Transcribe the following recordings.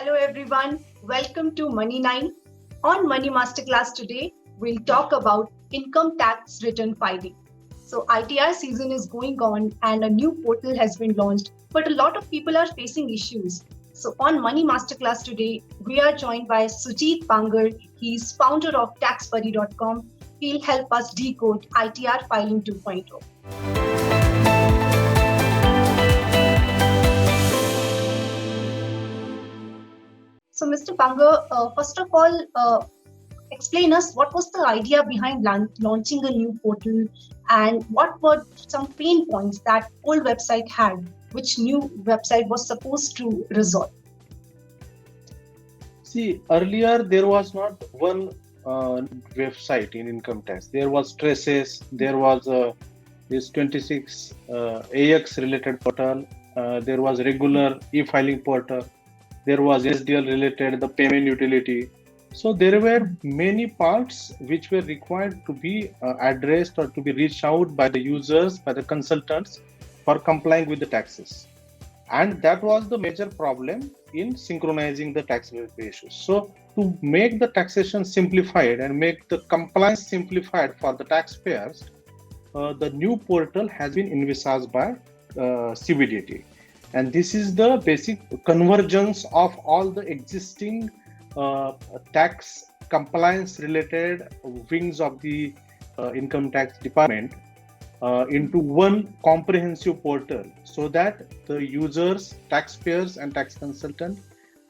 Hello everyone, welcome to Money 9. On Money Masterclass today, we'll talk about income tax return filing. So ITR season is going on and a new portal has been launched, but a lot of people are facing issues. So on Money Masterclass today, we are joined by Sujit Bangar. He's founder of taxbuddy.com. He'll help us decode ITR filing 2.0. So, Mr. Bangar, first of all, explain us what was the idea behind launching a new portal and what were some pain points that old website had, which new website was supposed to resolve? See, earlier there was not one website in income tax. There was Traces, there was this 26 AX related portal, there was regular e-filing portal, there was SDL related, the payment utility. So there were many parts which were required to be addressed or to be reached out by the users, by the consultants for complying with the taxes. And that was the major problem in synchronizing the tax ratios. So to make the taxation simplified and make the compliance simplified for the taxpayers, the new portal has been envisaged by CBDT. And this is the basic convergence of all the existing tax compliance related wings of the income tax department into one comprehensive portal so that the users, taxpayers and tax consultant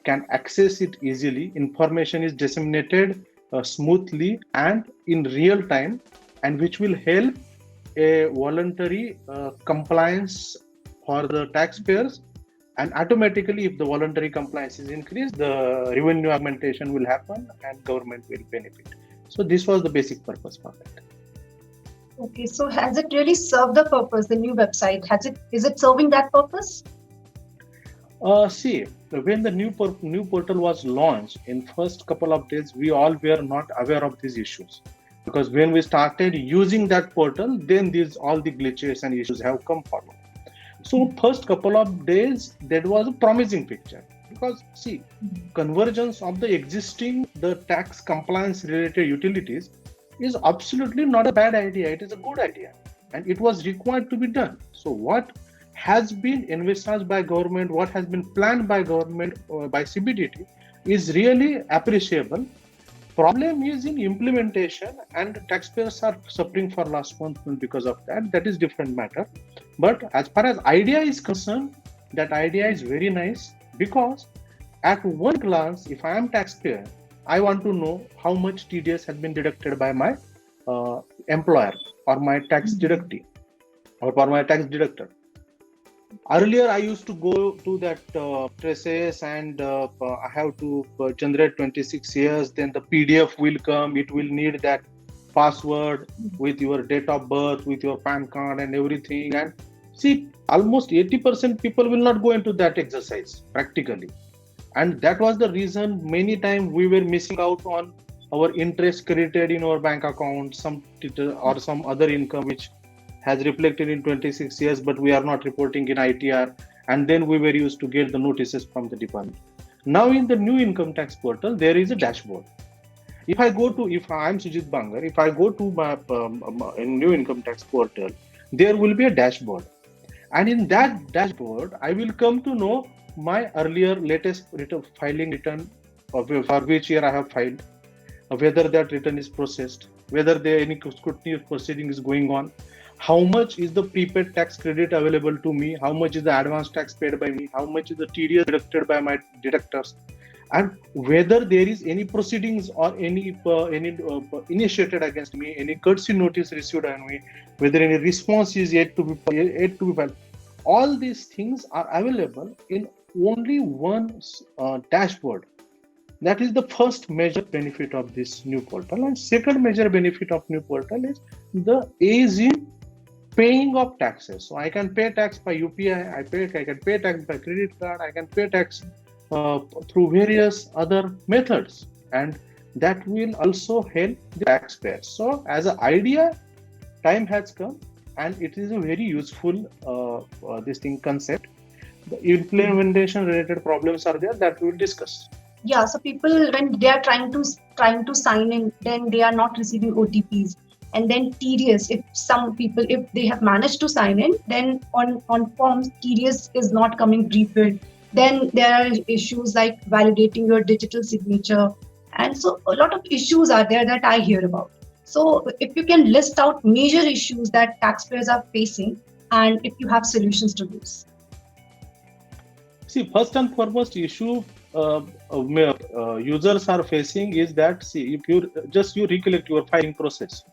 can access it easily. Information is disseminated smoothly and in real time, and which will help a voluntary compliance for the taxpayers, and automatically if the voluntary compliance is increased, the revenue augmentation will happen and government will benefit. So this was the basic purpose for that. Okay, so has it really served the purpose, the new website? Is it serving that purpose? See, when the new portal was launched, in first couple of days, we all were not aware of these issues. Because when we started using that portal, then all the glitches and issues have come forward. So first couple of days, that was a promising picture. Because see, convergence of the existing, the tax compliance related utilities is absolutely not a bad idea. It is a good idea. And it was required to be done. So what has been envisaged by government, what has been planned by government or by CBDT is really appreciable. Problem is in implementation, and taxpayers are suffering for last month because of that. That is different matter. But as far as idea is concerned, that idea is very nice, because at one glance, if I am taxpayer, I want to know how much TDS has been deducted by my employer or my tax deductee or for my tax deductor. Earlier, I used to go to that Traces and I have to generate 26 years. Then the PDF will come. It will need that password with your date of birth, with your PAN card and everything. And see, almost 80% people will not go into that exercise practically. And that was the reason many times we were missing out on our interest credited in our bank account, or some other income which has reflected in 26 years, but we are not reporting in ITR. And then we were used to get the notices from the department. Now in the new income tax portal, there is a dashboard. If I'm Sujit Bangar, if I go to my new income tax portal, there will be a dashboard. And in that dashboard, I will come to know my earlier latest filing return, for which year I have filed, whether that return is processed, whether there any scrutiny proceeding is going on, how much is the prepaid tax credit available to me, how much is the advance tax paid by me, how much is the TDS deducted by my deductors, and whether there is any proceedings or any initiated against me, any courtesy notice received on me, whether any response is yet to be filed. All these things are available in only one dashboard. That is the first major benefit of this new portal. And second major benefit of new portal is the ease in paying of taxes. So I can pay tax by UPI, I can pay tax by credit card, I can pay tax through various other methods, and that will also help the taxpayers. So as an idea, time has come, and it is a very useful concept. The implementation related problems are there that we will discuss. Yeah, so people when they are trying to sign in, then they are not receiving OTPs, and then TDS. If some people, if they have managed to sign in, then on forms TDS is not coming pre-filled. Then there are issues like validating your digital signature, and so a lot of issues are there that I hear about. So if you can list out major issues that taxpayers are facing, and if you have solutions to those. See, first and foremost issue users are facing is that, see, if you recollect your filing process,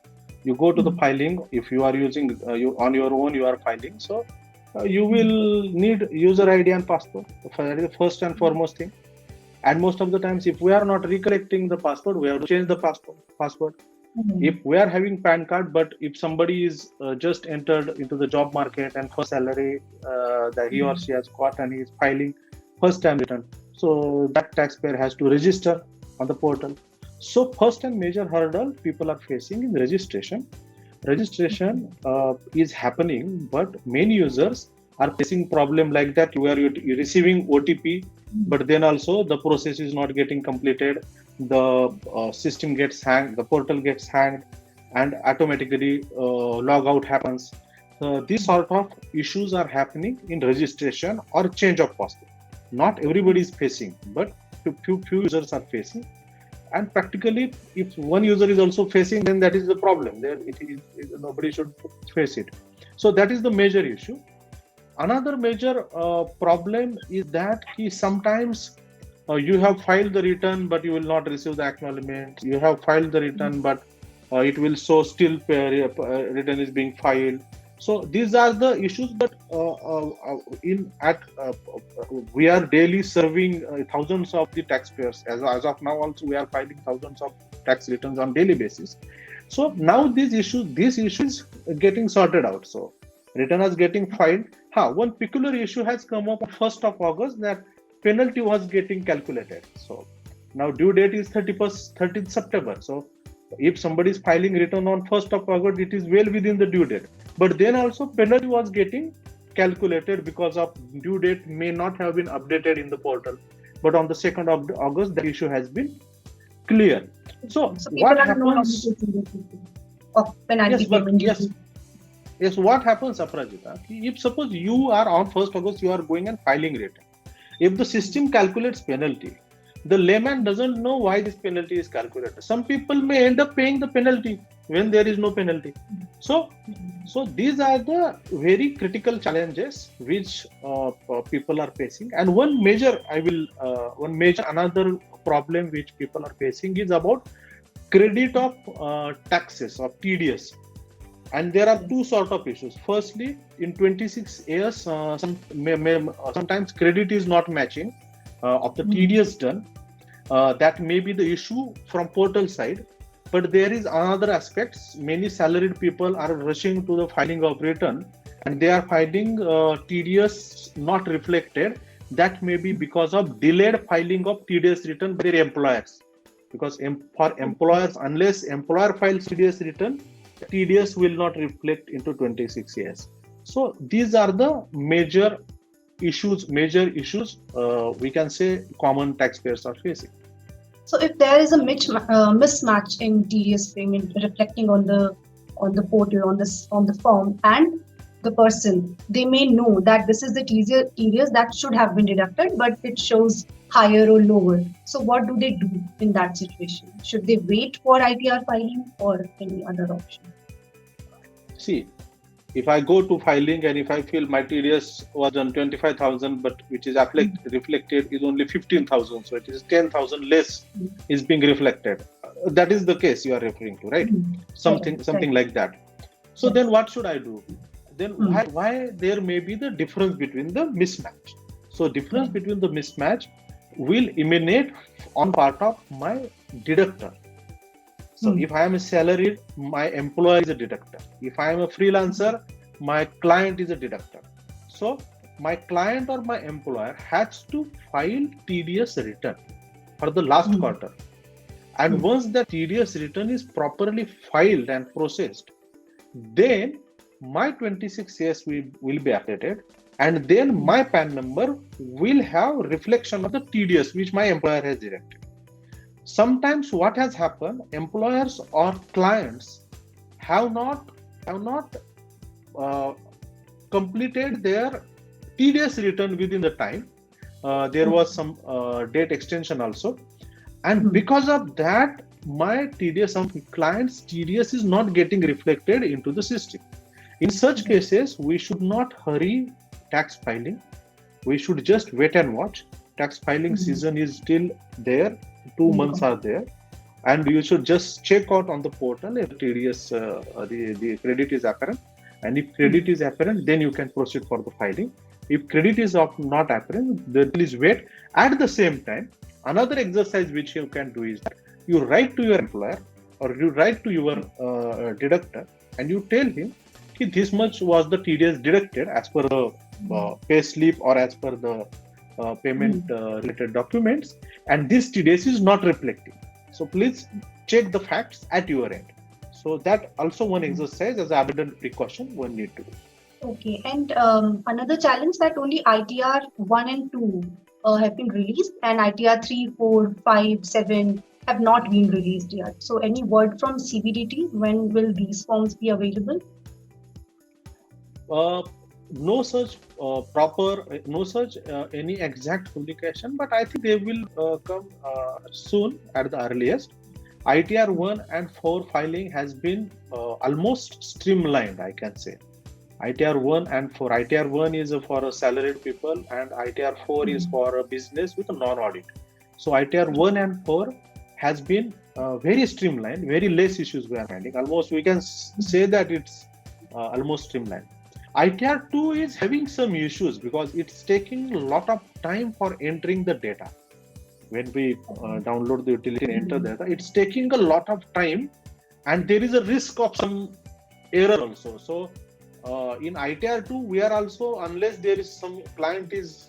you go to the filing. If you are using you on your own, you are filing. So you will need user ID and password. That is the first and foremost thing. And most of the times, if we are not recollecting the password, we have to change the password. If we are having PAN card, but if somebody is just entered into the job market and first salary that he or she has got and he is filing first time return, so that taxpayer has to register on the portal. So first and major hurdle people are facing in registration. Registration is happening, but many users are facing problem like that where you're receiving OTP, but then also the process is not getting completed. The system gets hanged, the portal gets hanged, and automatically log out happens. So these sort of issues are happening in registration or change of password. Not everybody is facing, but few users are facing. And practically, if one user is also facing, then that is the problem. There, nobody should face it. So that is the major issue. Another major problem is that sometimes you have filed the return, but you will not receive the acknowledgement. You have filed the return, but it will show still return is being filed. So these are the issues. But we are daily serving thousands of the taxpayers. As of now, also we are filing thousands of tax returns on daily basis. So now these issues getting sorted out. So return is getting filed. One peculiar issue has come up on 1st of August that penalty was getting calculated. So now due date is 30th September. So if somebody is filing return on 1st of August, it is well within the due date. But then also penalty was getting calculated because of due date may not have been updated in the portal. But on the 2nd of August, the issue has been clear. So what happens? Of penalty payment. Yes, what happens, Aparajita? If suppose you are on 1st August, you are going and filing return. If the system calculates penalty, the layman doesn't know why this penalty is calculated. Some people may end up paying the penalty when there is no penalty. So these are the very critical challenges which people are facing. And another problem which people are facing is about credit of taxes of TDS. And there are two sort of issues. Firstly, in 26 years, sometimes credit is not matching of the TDS done. That may be the issue from portal side. But there is another aspect. Many salaried people are rushing to the filing of return, and they are finding TDS not reflected. That may be because of delayed filing of TDS return by their employers. Because for employers, unless employer files TDS return, TDS will not reflect into 26 years. So these are the major issues we can say common taxpayers are facing. So if there is a mismatch in TDS payment reflecting on the portal, on the form, and the person, they may know that this is the TDS that should have been deducted, but it shows higher or lower. So what do they do in that situation? Should they wait for ITR filing or any other option? See, if I go to filing and if I feel my TDS was on 25,000, but which is reflected is only 15,000, so it is 10,000 less is being reflected. That is the case you are referring to, right? Something like that. So then what should I do? Then why there may be the difference between the mismatch? So difference between the mismatch will emanate on part of my deductor. So if I am a salaried, my employer is a deductor. If I am a freelancer, my client is a deductor. So my client or my employer has to file TDS return for the last quarter. And once the TDS return is properly filed and processed, then my 26 years will be updated. and then my PAN number will have reflection of the TDS which my employer has directed. Sometimes what has happened, employers or clients have not uh, completed their TDS return within the time. There was some date extension also, and because of that, my TDS, some clients' TDS is not getting reflected into the system. In such cases, we should not hurry tax filing. We should just wait and watch. Tax filing season is still there. 2 months are there, and you should just check out on the portal if TDS the credit is apparent. And if credit is apparent, then you can proceed for the filing. If credit is not apparent, then please wait. At the same time, another exercise which you can do is that you write to your employer or you write to your deductor and you tell him that this much was the TDS deducted as per the pay slip or as per the payment related documents, and this TDS is not reflecting. So please check the facts at your end. So that also one exercise as an abundant precaution one need to do. Okay, and another challenge that only ITR 1 and 2 have been released, and ITR 3, 4, 5, 7 have not been released yet. So any word from CBDT, when will these forms be available? No such any exact publication, but I think they will come soon at the earliest. ITR 1 and 4 filing has been almost streamlined, I can say. ITR 1 and 4. ITR 1 is for salaried people and ITR 4 is for a business with a non-audit. So ITR 1 and 4 has been very streamlined, very less issues we are finding. Almost we can say that it's almost streamlined. ITR 2 is having some issues because it's taking a lot of time for entering the data. When we download the utility and enter data, it's taking a lot of time and there is a risk of some error also. So in ITR 2, we are also, unless there is some client is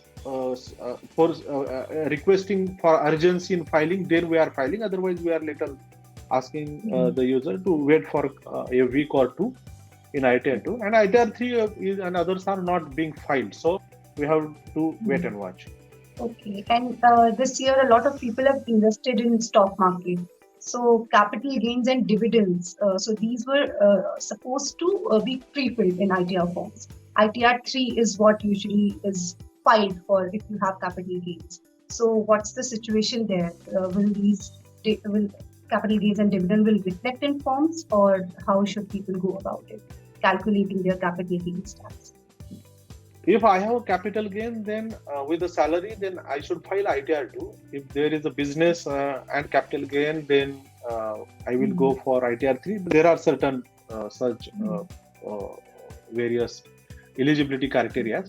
requesting for urgency in filing, then we are filing. Otherwise, we are little asking the user to wait for a week or two in ITR 2. And ITR 3 and others are not being filed. So we have to wait and watch. Okay, and this year a lot of people have invested in stock market. So capital gains and dividends. So these were supposed to be pre-filled in ITR forms. ITR 3 is what usually is filed for if you have capital gains. So what's the situation there? Will capital gains and dividend will reflect in forms, or how should people go about it, calculating their capital gains tax? If I have a capital gain, then with the salary, then I should file ITR 2. If there is a business and capital gain, then I will go for ITR 3. There are certain such various eligibility criteria.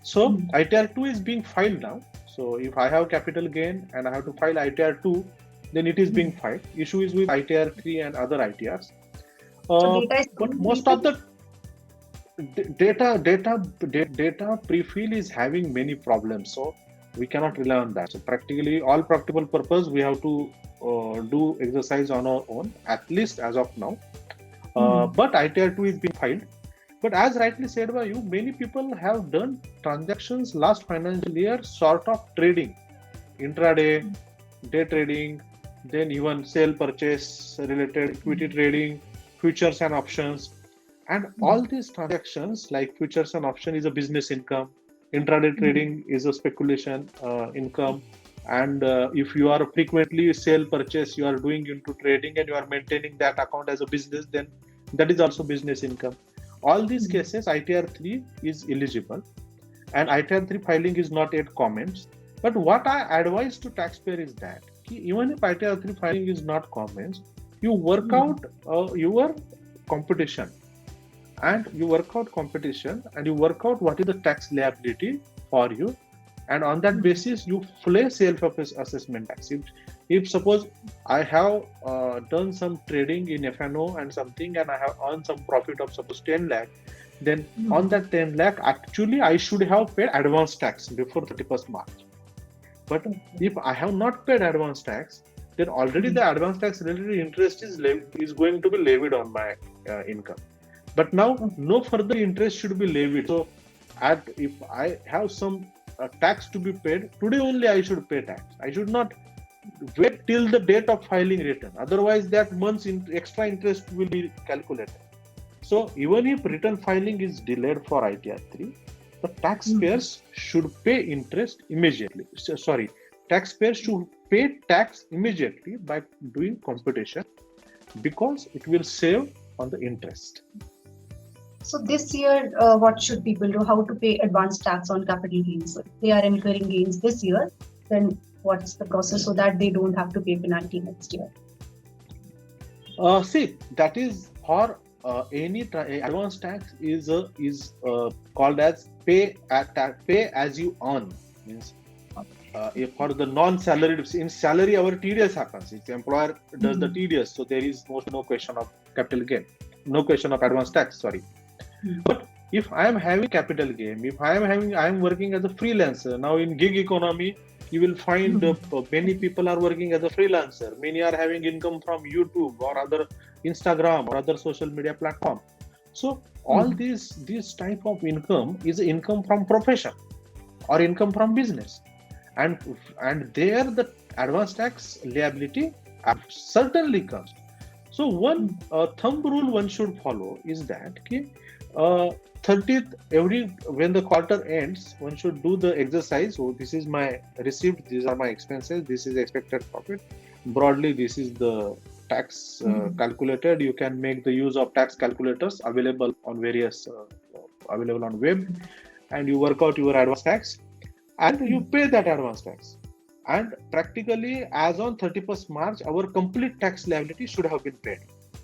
So ITR 2 is being filed now. So if I have capital gain and I have to file ITR 2, then it is being filed. Issue is with ITR 3 and other ITRs. But most of the data pre-fill is having many problems, so we cannot rely on that. So practically all practical purpose we have to do exercise on our own, at least as of now. But ITR 2 is being filed. But as rightly said by you, many people have done transactions last financial year, sort of trading, intraday, day trading, then even sale purchase related equity trading, futures and options. And all these transactions like futures and option is a business income, intraday trading is a speculation income, and if you are frequently sale purchase, you are doing into trading and you are maintaining that account as a business, then that is also business income. All these cases ITR 3 is eligible, and ITR 3 filing is not yet comments. But what I advise to taxpayer is that even if ITR 3 filing is not comments, you work out your competition. And you work out competition and you work out what is the tax liability for you, and on that basis you fully self-assessment tax. If suppose I have done some trading in FNO and something and I have earned some profit of suppose 10 lakh, then on that 10 lakh actually I should have paid advance tax before 31st March. But if I have not paid advance tax, then already the advance tax related interest is going to be levied on my income. But now no further interest should be levied. So if I have some tax to be paid, today only I should pay tax. I should not wait till the date of filing return. Otherwise, that month's extra interest will be calculated. So even if return filing is delayed for ITR 3, the taxpayers should pay interest immediately. Taxpayers should pay tax immediately by doing computation, because it will save on the interest. So this year, what should people do? How to pay advance tax on capital gains? If they are incurring gains this year, then what's the process so that they don't have to pay penalty next year? See, that is for any advance tax is called as pay as you earn. Means if for the non-salaried, in salary our TDS happens. If the employer does the TDS, so there is no question of capital gain, no question of advance tax. Sorry. But if I am having capital gain, if I am working as a freelancer, now in gig economy, you will find many people are working as a freelancer. Many are having income from YouTube or other Instagram or other social media platform. So all this type of income is income from profession or income from business, and there the advance tax liability certainly comes. So one thumb rule one should follow is that 30th when the quarter ends, one should do the exercise. So this is my receipt, these are my expenses, this is expected profit. Broadly, this is the tax calculated. You can make the use of tax calculators available on various available on web, and you work out your advance tax and you pay that advance tax. And practically, as on 31st March, our complete tax liability should have been paid.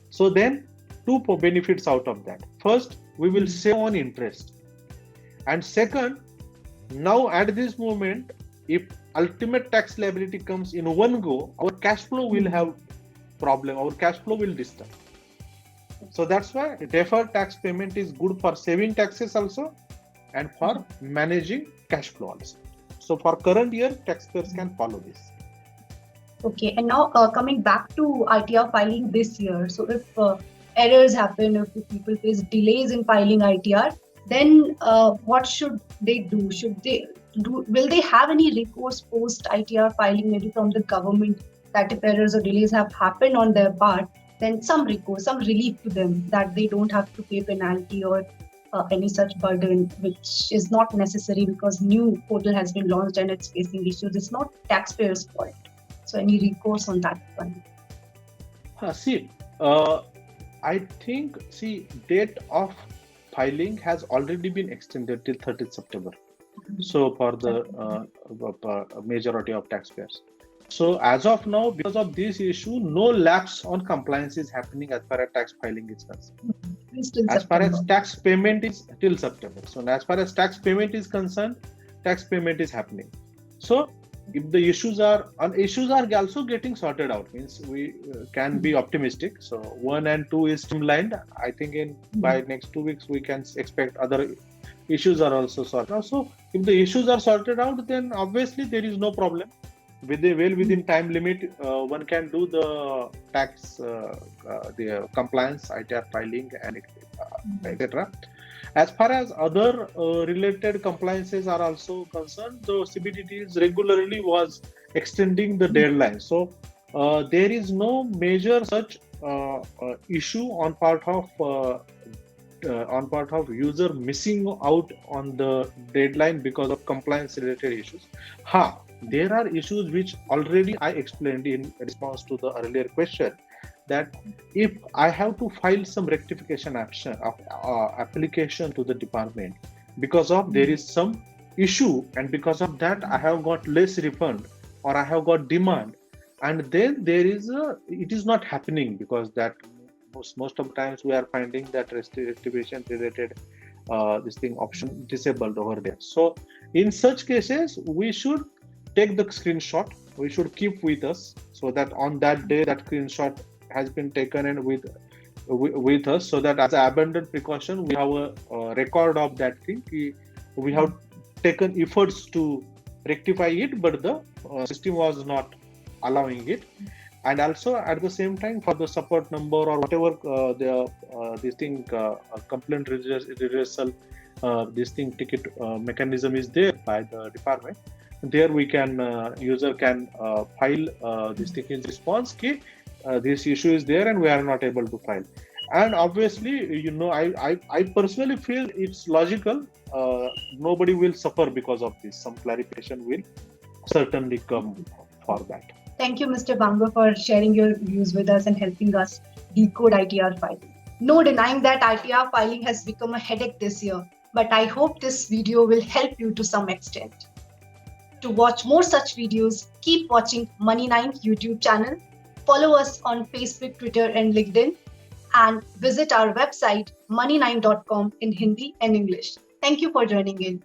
So then, two benefits out of that. First, we will save on interest. And second, now at this moment, if ultimate tax liability comes in one go, our cash flow will have problem, our cash flow will disturb. So that's why deferred tax payment is good for saving taxes also and for managing cash flow also. So for current year, taxpayers can follow this. Okay, and now coming back to ITR filing this year. So if errors happen, if people face delays in filing ITR, then what should they do? Will they have any recourse post ITR filing, maybe from the government, that if errors or delays have happened on their part, then some recourse, some relief to them, that they don't have to pay penalty or any such burden, which is not necessary because new portal has been launched and it's facing issues. It's not taxpayers' fault. So any recourse on that one? I think, date of filing has already been extended till 30th September. So for the majority of taxpayers. So as of now, because of this issue, no lapse on compliance is happening as far as tax filing is concerned. As far as tax payment is till September. So as far as tax payment is concerned, tax payment is happening. So if the issues are also getting sorted out, means we can be optimistic. So 1 and 2 is streamlined. I think by next 2 weeks we can expect other issues are also sorted out. So if the issues are sorted out, then obviously there is no problem. Within time limit, one can do the tax, the compliance, ITR filing, and etc. As far as other related compliances are also concerned, the CBDTs regularly was extending the deadline. So there is no major such issue on part of user missing out on the deadline because of compliance related issues. There are issues which already I explained in response to the earlier question, that if I have to file some rectification action application to the department because of there is some issue, and because of that I have got less refund or I have got demand, and then it is not happening because that most of the times we are finding that rectification related this thing option disabled over there. So in such cases we should take the screenshot, we should keep with us, so that on that day that screenshot has been taken and with us, so that as an abundant precaution we have a record of that thing. We have taken efforts to rectify it, but the system was not allowing it. And also at the same time, for the support number or whatever this thing complaint redressal this thing ticket mechanism is there by the department. There we can user can file this thing in response ki this issue is there and we are not able to file. And obviously, I personally feel it's logical. Nobody will suffer because of this. Some clarification will certainly come for that. Thank you, Mr. Banga, for sharing your views with us and helping us decode ITR filing. No denying that ITR filing has become a headache this year, but I hope this video will help you to some extent. To watch more such videos, keep watching Money9 YouTube channel. Follow us on Facebook, Twitter, and LinkedIn, and visit our website money9.com in Hindi and English. Thank you for joining in.